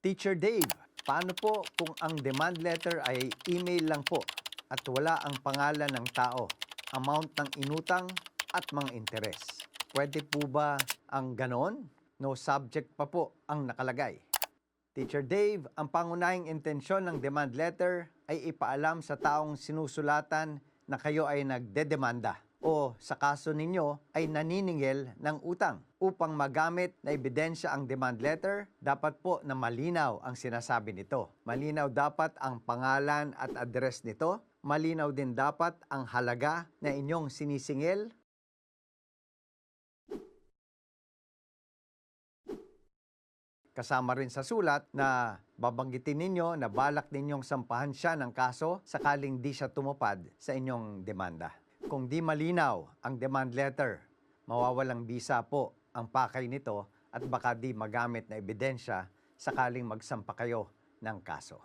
Teacher Dave, paano po kung ang demand letter ay email lang po at wala ang pangalan ng tao, amount ng inutang at mga interes? Pwede po ba ang ganon? No subject pa po ang nakalagay. Teacher Dave, ang pangunahing intensyon ng demand letter ay ipaalam sa taong sinusulatan na kayo ay nagdedemanda o sa kaso ninyo ay naniningil ng utang. Upang magamit na ebidensya ang demand letter, dapat po na malinaw ang sinasabi nito. Malinaw dapat ang pangalan at address nito. Malinaw din dapat ang halaga na inyong sinisingil. Kasama rin sa sulat na babanggitin ninyo na balak ninyong sampahan siya ng kaso sakaling di siya tumupad sa inyong demanda. Kung di malinaw ang demand letter, mawawalang bisa po ang pakay nito at baka di magamit na ebidensya sakaling magsampa kayo ng kaso.